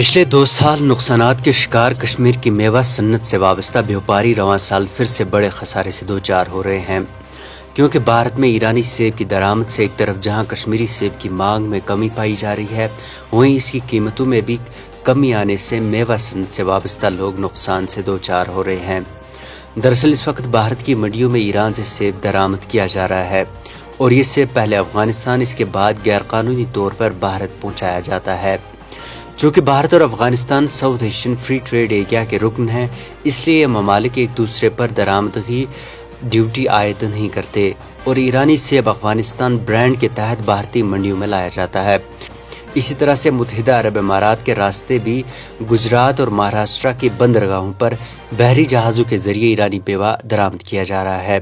पिछले 2 साल नुकसानात के शिकार कश्मीर की मेवा सन्नत से वाबस्ता व्यापारी रवां साल फिर से बड़े खसारे से दो चार हो रहे हैं, क्योंकि भारत में ईरानी सेब की दरामद से एक तरफ जहां कश्मीरी सेब की मांग में कमी पाई जा रही है, वहीं इसकी कीमतों में भी कमी आने से मेवा सन्नत से वाबस्ता लोग नुकसान से दो चार हो रहे हैं। दरअसल इस वक्त भारत की मंडियों में ईरान से सेब दरामद किया जा रहा है और ये सेब पहले अफगानिस्तान, इसके बाद गैरकानूनी तौर पर भारत पहुँचाया जाता है। चूँकि भारत और Afghanistan south Asian free trade area के रुकन हैं, इसलिए ये ममालिक एक दूसरे पर दरामदगी ड्यूटी आयद नहीं करते और ईरानी सेब अफगानिस्तान ब्रांड के तहत भारतीय मंडियों में लाया जाता है। इसी तरह से मुत्तहिदा अरब इमारात के रास्ते भी गुजरात और महाराष्ट्र की बंदरगाहों पर बहरी जहाज़ों के जरिए ईरानी मेवा दरामद किया जा रहा है।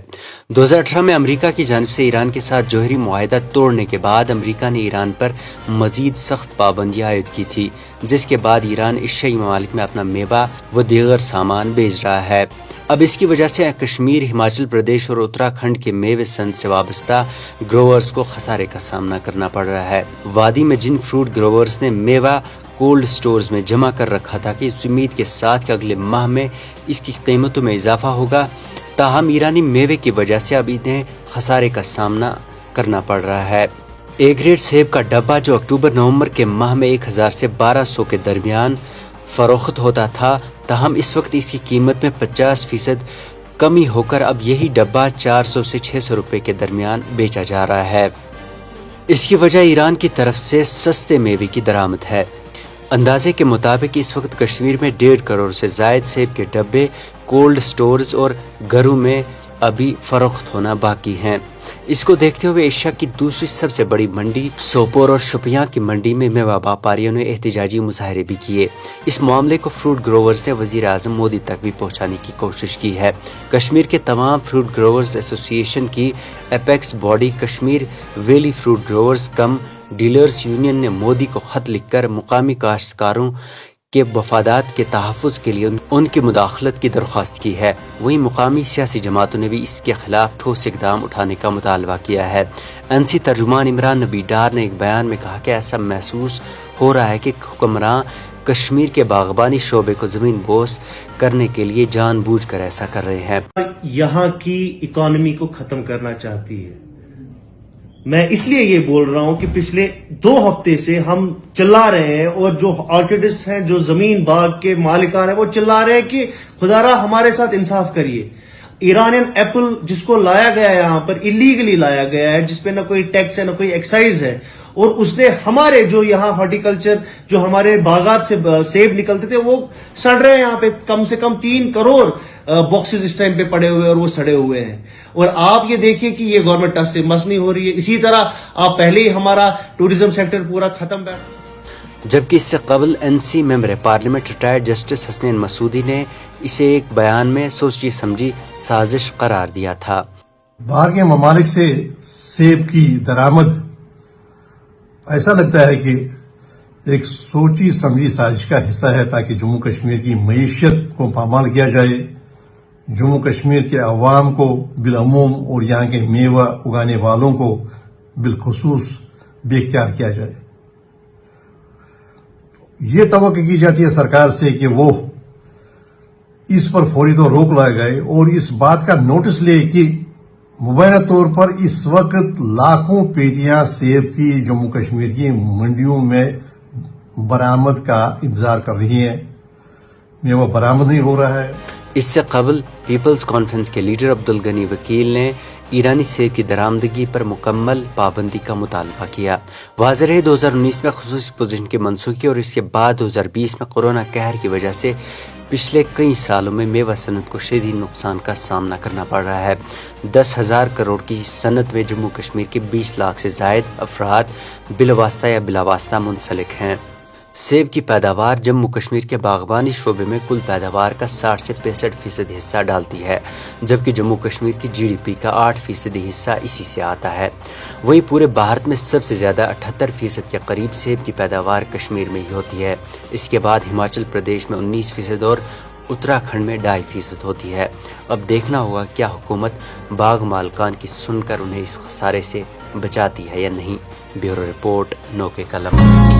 2018 में अमेरिका की जानिब से ईरान के साथ जौहरी मुआहदा तोड़ने के बाद अमेरिका ने ईरान पर मजीद सख्त पाबंदियां आयद की थी, जिसके बाद ईरान एशियाई ममालिक में अपना मेवा व दीगर सामान भेज रहा है। अब इसकी वजह से कश्मीर, हिमाचल प्रदेश और उत्तराखंड के मेवे सनत से वाबस्ता ग्रोवर्स को खसारे का सामना करना पड़ रहा है। वादी में जिन फ्रूट ग्रोवर्स ने मेवा कोल्ड स्टोर्स में जमा कर रखा था कि इस उम्मीद के साथ कि अगले माह में इसकी कीमतों में इजाफा होगा, ताहम ईरानी मेवे की वजह से अब इन्हें खसारे का सामना करना पड़ रहा है। ए ग्रेड सेब का डब्बा जो अक्टूबर-नवंबर के माह में 1000 से 1200 के दरमियान फरोख्त होता था, ताहम इस वक्त इसकी कीमत में 50% कमी होकर अब यही डब्बा 400 से 600 रुपए के दरमियान बेचा जा रहा है। इसकी वजह ईरान की तरफ से सस्ते मेवे की दरामद है। अंदाजे के मुताबिक इस वक्त कश्मीर में 1.5 करोड़ से जायद सेब के डब्बे कोल्ड स्टोर्स और घरों में अभी फरोख्त होना बाकी हैं। इसको देखते हुए एशिया की दूसरी सबसे बड़ी मंडी सोपोर और शुपियां की मंडी में मेवा व्यापारियों ने एहतजाजी मुजाहरे भी किए। इस मामले को फ्रूट ग्रोवर्स ने वजीर आजम मोदी तक भी पहुंचाने की कोशिश की है। कश्मीर के तमाम फ्रूट ग्रोवर्स एसोसिएशन की apex body Kashmir valley fruit growers cum dealers union ने मोदी को खत लिखकर मुकामी काश्तकारों के मफादात के तहफ़्फ़ुज़ के लिए उनकी मुदाखलत की दरख्वास्त की है। वहीं मुकामी सियासी जमातों ने भी इसके खिलाफ ठोस इक़दाम उठाने का मुतालबा किया है। एनसी तर्जुमान इमरान नबी डार ने एक बयान में कहा कि ऐसा महसूस हो रहा है कि हुक्मरान कश्मीर के बागबानी शोबे को ज़मीन बोस करने के लिए जानबूझकर ऐसा कर रहे हैं। यहाँ की इकोनॉमी को खत्म करना चाहती है। मैं इसलिए ये बोल रहा हूं कि पिछले 2 हफ्ते से हम चिल्ला रहे हैं और जो ऑर्चिडिस्ट हैं, जो जमीन बाग के मालिकान हैं, वो चिल्ला रहे हैं कि खुदारा हमारे साथ इंसाफ करिए। ईरानियन एप्पल जिसको लाया गया है यहाँ पर इलीगली लाया गया है, जिसपे ना कोई टैक्स है ना कोई एक्साइज है, और उसने हमारे जो यहाँ हॉर्टिकल्चर जो हमारे बागात से सेब निकलते थे वो सड़ रहे हैं। यहाँ पे कम से कम 3 करोड़ बॉक्सेस इस टाइम पे पड़े हुए और वो सड़े हुए हैं। और आप ये देखिए कि ये गवर्नमेंट टच से मस नहीं हो रही है। इसी तरह आप पहले ही हमारा टूरिज्म सेक्टर पूरा खत्म बैठ। जबकि इससे कबल NC member parliament retired justice Hasnain Masoodi ने इसे एक बयान में सोची समझी साजिश करार दिया था। बाहर के ममालिक से सेब की दरामद ऐसा लगता है कि एक सोची समझी साजिश का हिस्सा है ताकि जम्मू कश्मीर की मईशत को पामाल किया जाए, जम्मू कश्मीर के अवाम को बिलअमूम और यहाँ के मेवा उगाने वालों को बिलखुसूस बेख्तियार किया जाए। ये तवक्को की जाती है सरकार से कि वो इस पर फौरी तो रोक लगाए और इस बात का नोटिस ले कि मुबैना तौर पर इस वक्त लाखों पेटियां सेब की जम्मू कश्मीर की मंडियों में बरामद का इंतजार कर रही हैं, मेवा बरामद नहीं हो रहा है। इससे कबल पीपल्स कॉन्फ्रेंस के लीडर अब्दुल गनी वकील ने ईरानी सेब की दरामदगी पर मुकम्मल पाबंदी का मुतालबा किया। वाज़ेह है 2019 में खुसूसी पोजीशन की मनसूखी और इसके बाद 2020 में कोरोना कहर की वजह से पिछले कई सालों में मेवा सनत को शदीद नुकसान का सामना करना पड़ रहा है। 10,000 करोड़ की सनत में जम्मू कश्मीर के 20 लाख से जायद अफराद बिलवास्ता या बिलावास्ता मुंसलिक हैं। सेब की पैदावार जम्मू कश्मीर के बागबानी शोबे में कुल पैदावार का 60 से 65% हिस्सा डालती है, जबकि जम्मू कश्मीर की जीडीपी का 8% हिस्सा इसी से आता है। वहीं पूरे भारत में सबसे ज़्यादा 78% के करीब सेब की पैदावार कश्मीर में ही होती है। इसके बाद हिमाचल प्रदेश में 19% और उत्तराखंड में 2.5% होती है। अब देखना होगा क्या हुकूमत बाग मालकान की सुनकर उन्हें इस खसारे से बचाती है या नहीं। ब्यूरो रिपोर्ट, नौ के कलम।